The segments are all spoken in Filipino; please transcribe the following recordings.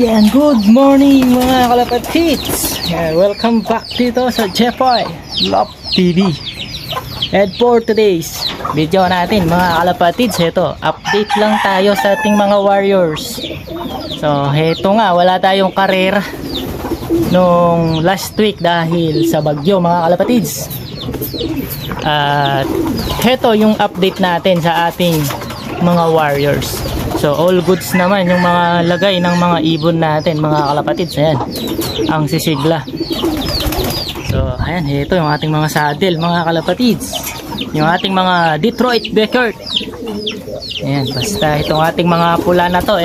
Yan, good morning mga kalapatids. Welcome back dito sa Jepoy Love TV. And for today's video natin mga kalapatids, ito, update lang tayo sa ating mga warriors. So, ito nga, wala tayong karera nung last week dahil sa bagyo mga kalapatids. At ito yung update natin sa ating mga warriors. So all goods naman yung mga lagay ng mga ibon natin mga kalapatids. Ayan, ang sisigla. So ayan, ito yung ating mga saddle mga kalapatids. Yung ating mga Detroit Beckert. Ayan, basta itong ating mga pula na to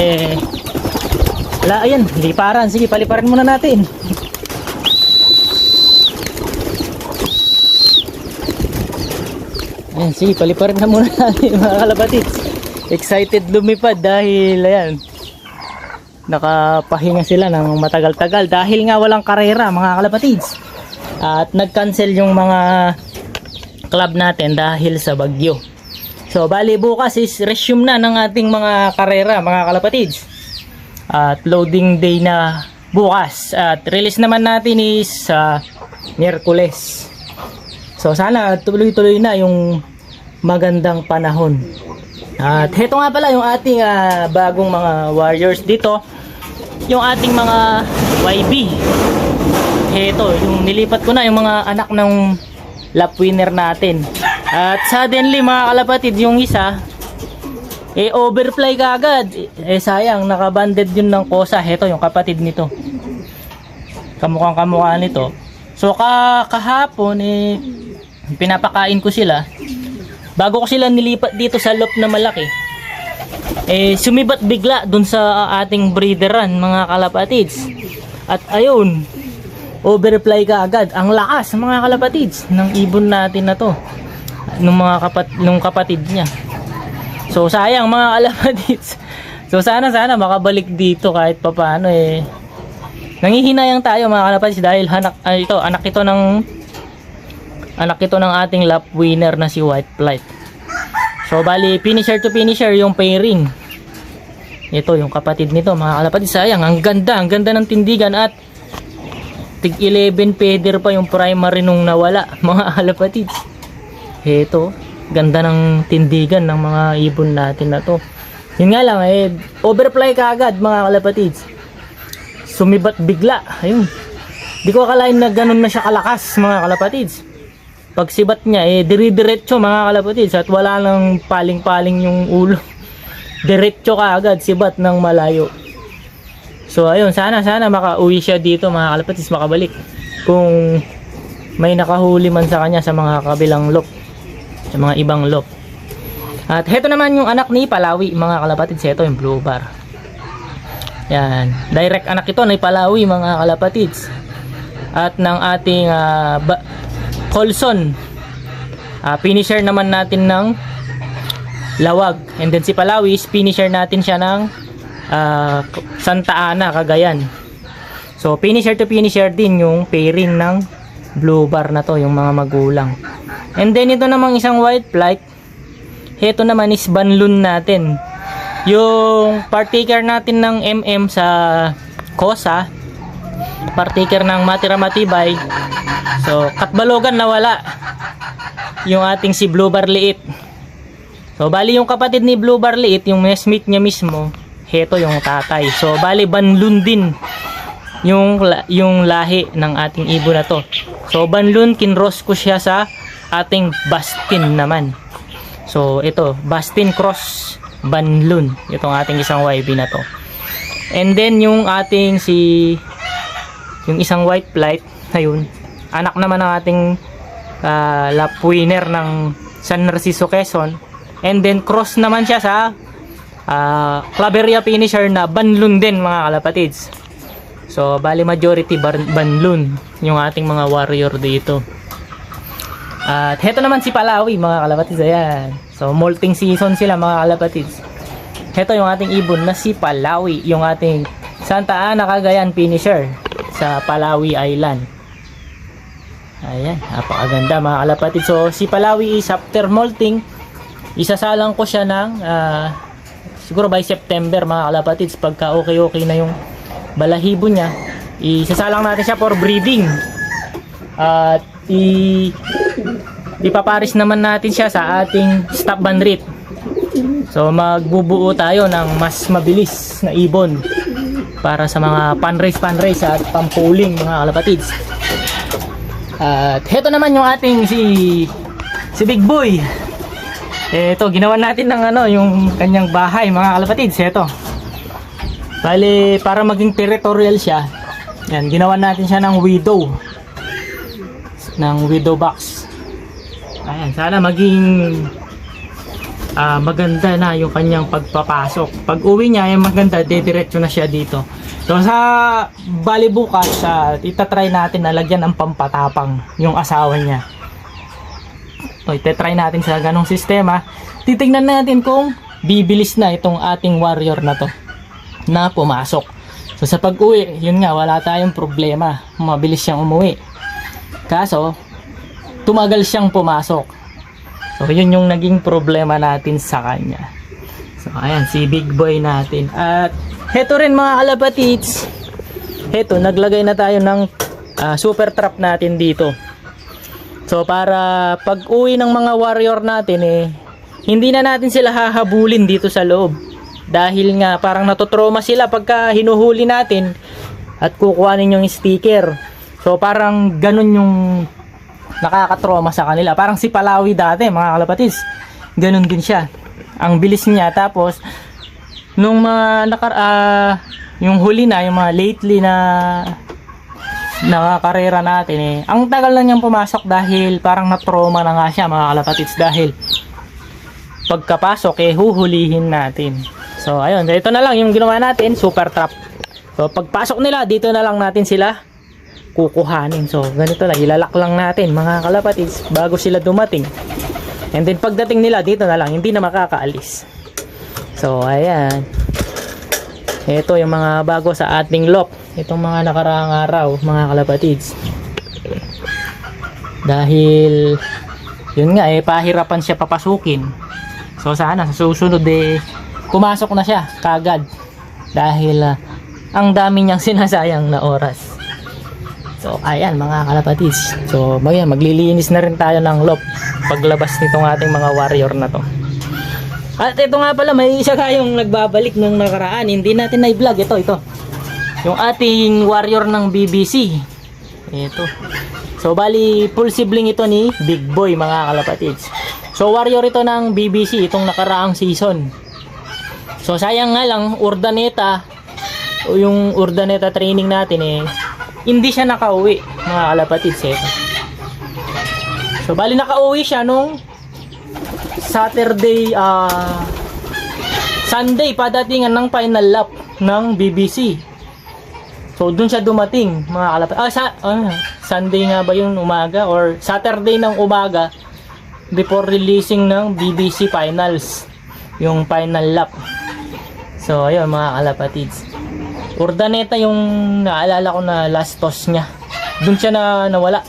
wala, ayan, liparan. Sige, paliparan muna natin. Ayan, sige, paliparan na muna natin mga kalapatids. Excited lumipad dahil ayan, nakapahinga sila ng matagal-tagal dahil nga walang karera mga kalapatids. At nag-cancel yung mga club natin dahil sa bagyo. So bali bukas is resume na ng ating mga karera mga kalapatids. At loading day na bukas. At release naman natin is sa Miyerkules. So sana tuloy-tuloy na yung magandang panahon. At heto nga pala yung ating bagong mga warriors dito. Yung ating mga YB. Heto, yung nilipat ko na yung mga anak ng lap winner natin. At suddenly mga kalapatid, yung isa overfly kagad. Sayang, nakabanded yun ng kosa. Heto yung kapatid nito. Kamukhang kamukha nito. So kahapon pinapakain ko sila. Bago ko sila nilipat dito sa loop na malaki, sumibat bigla dun sa ating breederan mga kalapatids. At ayun, overfly ka agad. Ang lakas mga kalapatids ng ibon natin na to, nung kapatid niya. So sayang mga kalapatids. So sana makabalik dito kahit papaano. Nangihinayang tayo mga kalapatids dahil anak ito ng ating lap winner na si White Flight. So bali finisher to finisher yung pairing. Ito yung kapatid nito mga kalapatid. Sayang, ang ganda ng tindigan. At tig 11 feather pa yung primary nung nawala mga kalapatid. Ito, ganda ng tindigan ng mga ibon natin na to. Yun nga lang, overfly kaagad mga kalapatids. Sumibat bigla. Ayun, di ko akalain na ganun na siya kalakas mga kalapatids. Pag sibat niya, dire-diretso mga kalapatids. At wala nang paling-paling yung ulo. Diretso ka agad, sibat ng malayo. So ayun, sana makauwi siya dito mga kalapatids, makabalik. Kung may nakahuli man sa kanya sa mga kabilang loop, sa mga ibang loop. At heto naman yung anak ni Palawi mga kalapatids. Heto yung blue bar. Yan, direct anak ito ni Palawi mga kalapatids. At ng ating Colson, finisher naman natin ng Lawag. And then si Palawi, finisher natin siya ng Santa Ana, Cagayan. So finisher to finisher din yung pairing ng blue bar na to, yung mga magulang. And then ito namang isang White Flight. Ito naman is banlun natin. Yung partaker natin ng MM sa Kosa, partaker ng Matira Matibay. So Katbalogan nawala yung ating si Blue Bar Liit. So bali yung kapatid ni Blue Bar Liit, yung messmate niya mismo, heto yung tatay. So bali banlun din yung lahi ng ating ibon na to. So banlun, kinross ko siya sa ating Bastin naman. So ito, Bastin cross banlun, itong ating isang YB na to. And then yung ating yung isang White Flight, ayun, anak naman ng ating lap winner ng San Narciso, Quezon. And then cross naman siya sa Claveria finisher na banlun din mga kalapatids. So bali majority banlun yung ating mga warrior dito. At heto naman si Palawi mga kalapatids. Ayan, so molting season sila mga kalapatids. Heto yung ating ibon na si Palawi, yung ating Santa Ana, Cagayan finisher sa Palawi Island. Ayan, napakaganda mga kalapatid. So si Palawi is after molting, isasalang ko siya ng siguro by September mga kalapatids, pagka okay na yung balahibo niya, isasalang natin siya for breeding. At ipaparis naman natin siya sa ating stop band rate. So magbubuo tayo ng mas mabilis na ibon para sa mga pan-race at pampuling mga kalapatids. At heto naman yung ating si Big Boy. Ito, ginawa natin ng yung kanyang bahay mga kalapatids. Ito. Bali, para maging territorial siya, yan, ginawa natin siya ng widow box. Ayan, sana maging maganda na yung kanyang pagpapasok. Pag uwi niya, yung maganda, diretso na siya dito. So sa bali bukas, itatry natin na lagyan ng pampatapang yung asawa niya. So itatry natin sa ganong sistema. Titingnan natin kung bibilis na itong ating warrior na to na pumasok. So sa pag-uwi, yun nga, wala tayong problema. Mabilis siyang umuwi. Kaso, tumagal siyang pumasok. So yun yung naging problema natin sa kanya. So ayan, si Big Boy natin. At heto rin mga kalapatids. Heto, naglagay na tayo ng super trap natin dito. So para pag uwi ng mga warrior natin hindi na natin sila hahabulin dito sa loob. Dahil nga parang natutroma sila pagka hinuhuli natin at kukuhanin yung sticker. So parang ganun yung nakakatroma sa kanila. Parang si Palawi dati mga kalapatids, ganun din siya, ang bilis niya. Tapos nung mga yung huli na, yung mga lately na nakakarera natin ang tagal na niyang pumasok dahil parang natroma na nga siya mga kalapatids. Dahil pagkapasok huhulihin natin. So ayun, ito na lang yung ginawa natin, super trap. So pagpasok nila, dito na lang natin sila kukuhanin. So ganito lang, ilalak lang natin mga kalapatids bago sila dumating. And then pagdating nila, dito na lang, hindi na makakaalis. So ayan, ito yung mga bago sa ating loft itong mga nakaraang araw mga kalapatids. Dahil yun nga pahirapan siya papasukin. So sana sa susunod pumasok na siya kagad. Dahil ang dami niyang sinasayang na oras. So ayan mga kalapatids. So maglilinis na rin tayo ng loft paglabas nitong ating mga warrior na to. At ito nga pala, may isa kayong nagbabalik nung nakaraan, hindi natin na-vlog. Ito yung ating warrior ng BBC. Ito. So bali full sibling ito ni Big Boy mga kalapatids. So warrior ito ng BBC itong nakaraang season. So sayang nga lang, yung Urdaneta training natin hindi siya nakauwi mga kalapatids. So bali nakauwi siya nung Sunday padatingan ng final lap ng BBC. So dun siya dumating mga kalapatids. Sunday nga ba yun umaga or Saturday ng umaga before releasing ng BBC finals, yung final lap. So ayun mga kalapatids, Urdaneta yung naalala ko na last toss niya. Doon siya nawala.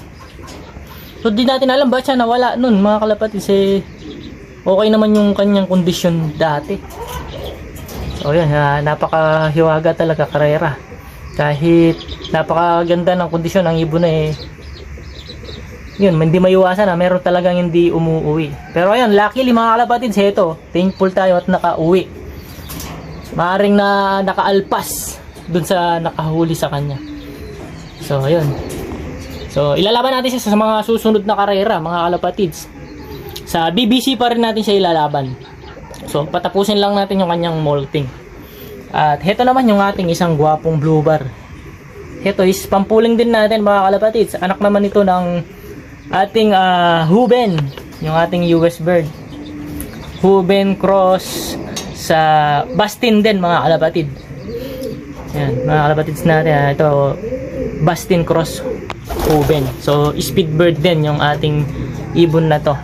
So di natin alam ba siya nawala nun mga kalapatids. Okay naman yung kanyang kondisyon dati. So yun, napakahiwaga talaga karera. Kahit napakaganda ng kondisyon ng ibon yun, hindi maiwasan meron talagang hindi umuwi. Pero ayun, luckily mga kalapatids, thankful tayo at nakauwi. Maaring na nakaalpas dun sa nakahuli sa kanya. So ayun, so ilalaban natin siya sa mga susunod na karera mga kalapatids. Sa BBC pa rin natin siya ilalaban. So patapusin lang natin yung kanyang molting. At heto naman yung ating isang gwapong blue bar. Heto is pampuling din natin mga kalapatids. Anak naman ito ng ating Huben, yung ating US bird. Huben cross sa Bastin din mga kalapatid. Yan mga kalapatids natin, ito Bastin cross Huben. So speed bird din yung ating ibon na to.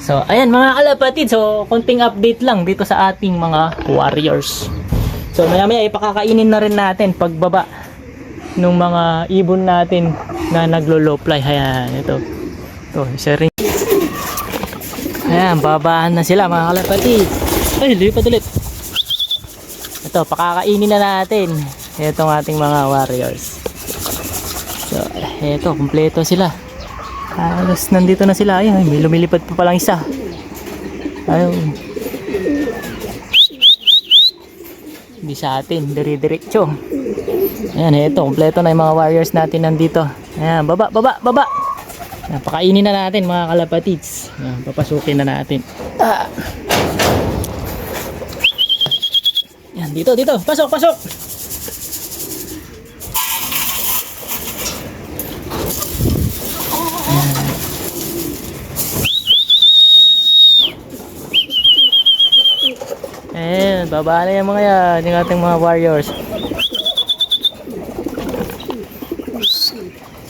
So ayan mga kalapatid, so konting update lang dito sa ating mga warriors. So maya maya ipakakainin na rin natin pagbaba nung mga ibon natin na naglo-low fly. Ayan, ito isa rin. Ayan, babaan na sila mga kalapatid. Ay, lipat ulit. Ito, pakakainin na natin. Itong ating mga warriors. So, eto, kumpleto sila. Halos nandito na sila. Ayun, may lumilipad pa palang isa. Ayun. Hindi sa atin, dire-diretso. Ayan, eto, kumpleto na yung mga warriors natin nandito. Ayan, baba, baba, baba. Ayan, pakainin na natin mga kalapatids. Ayan, papasukin na natin. Ayan, dito, dito. Pasok, pasok. Ayan, baba na yung mga yan, yung ating mga warriors.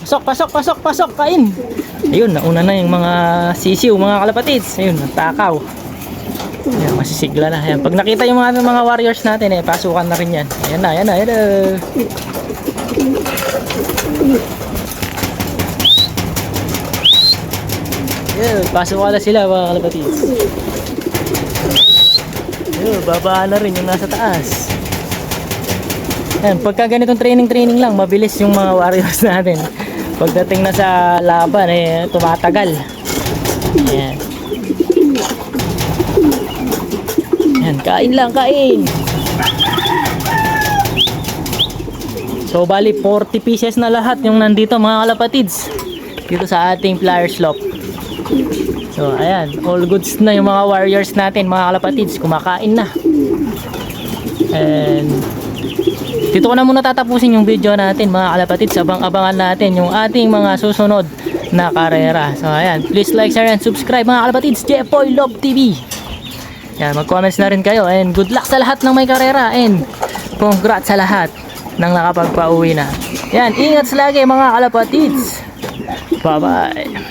Pasok, pasok, pasok, pasok, kain. Ayun, nauna na yung mga sisiw, mga kalapatids. Ayun, takaw. Ayan, masisigla na. Ayan, pag nakita yung mga warriors natin, pasukan na rin yan. Ayan na, ayan na, ayan na. Ayan, pasukan na sila mga kalapatids. Ayun, babaan na rin yung nasa taas. Ayan, pagka ganitong training lang, mabilis yung mga warriors natin. Pagdating na sa laban, tumatagal. Ayan. Ayan, kain lang, kain. So, bali, 40 pieces na lahat yung nandito mga kalapatids. Dito sa ating flyer slope. So, ayan, all goods na yung mga warriors natin, mga kalapatids, kumakain na. And dito ko na muna tatapusin yung video natin mga kalapatids. Abang-abangan natin yung ating mga susunod na karera. So, ayan, please like, share, and subscribe mga kalapatids. Jepoy Love TV. Ayan, mag-comments na rin kayo. And good luck sa lahat ng may karera. And congrats sa lahat ng nakapagpauwi na. Ayan, ingat lagi mga kalapatids. Bye-bye.